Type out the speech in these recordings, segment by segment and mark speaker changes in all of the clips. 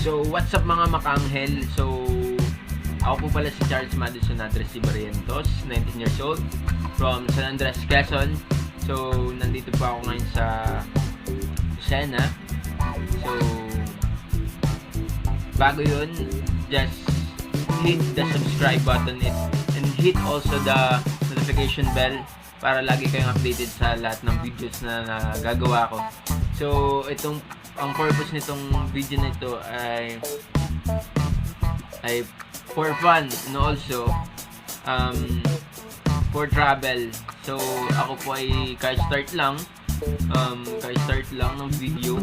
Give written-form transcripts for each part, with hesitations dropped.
Speaker 1: So, what's up mga makanghel? So, ako po pala si Charles Madison Andres Barrientos, 19 years old, from San Andres, Quezon. So, nandito po ako ngayon sa Lucena. So, bago yun, just hit the subscribe button and hit also the notification bell para lagi kayong updated sa lahat ng videos na nagagawa ko. So, ang purpose nitong video na ito ay for fun and also for travel. So, ako po ay ka-start lang ng video.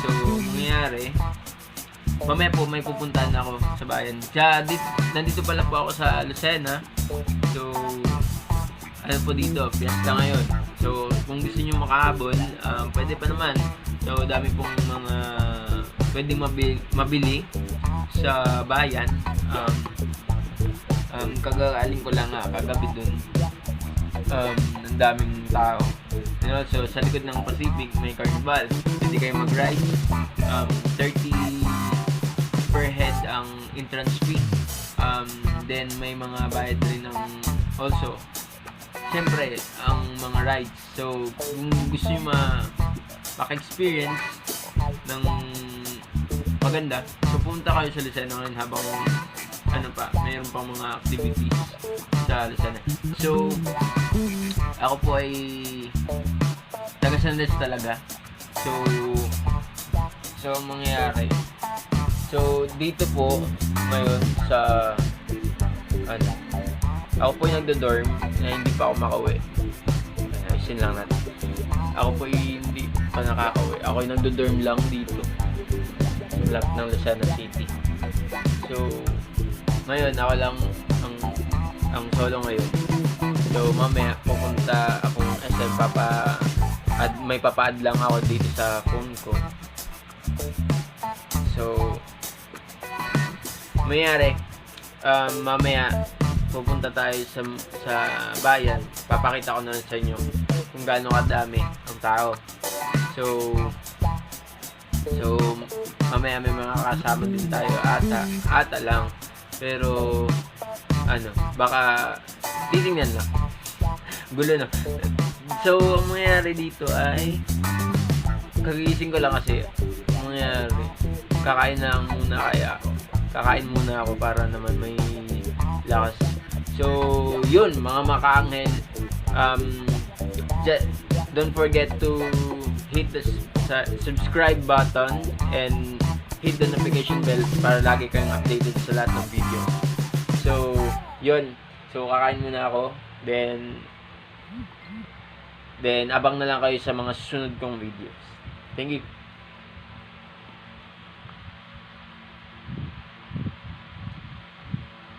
Speaker 1: So, nangyayari, mamaya po may pupuntahan ako sa bayan. Kaya nandito pala po ako sa Lucena. So, ano po dito, fiesta ngayon. So, kung gusto nyo makahabol, pwede pa naman. So, dami pong mga pwedeng mabili sa bayan. Kagaling ko lang kagabi dun. Ang daming tao. And also, sa likod ng Pacific, may carnival. Pwede kayo mag-ride. 30 per head ang entrance fee. Then, may mga bayad rin ng also, siyempre, ang mga rides. So, kung gusto nyo maka-experience ng maganda, so pumunta kayo sa Lucena ngayon habang mayroon pang mga activities sa Lucena. So, ako po ay taga San Andres talaga. So mangyayari. So, dito po ngayon sa ako po yung nagdo-dorm na hindi pa ako makauwi. Ayusin lang natin. Ako po yung hindi pa nakakauwi. Ako yung nagdo-dorm lang dito sa lap ng Lucena City. So, ngayon ako lang ang solo ngayon. So, mamaya pupunta akong SM may papa-add lang ako dito sa phone ko. So, mayari mamaya pupunta tayo sa bayan. Papakita ko na sa inyo kung gaano kadami ang tao. So mamaya may mga kasama din tayo ata lang. Pero baka titingnan lang. Gulo na. So, ang mangyayari dito ay kagising ko lang kasi ang mangyayari kakain muna ako para naman may lakas. So, yun mga makaanghel, don't forget to hit the subscribe button and hit the notification bell para lagi kayong updated sa lahat ng video. So, yun. So, kakain muna ako. Then abang na lang kayo sa mga susunod kong videos. Thank you.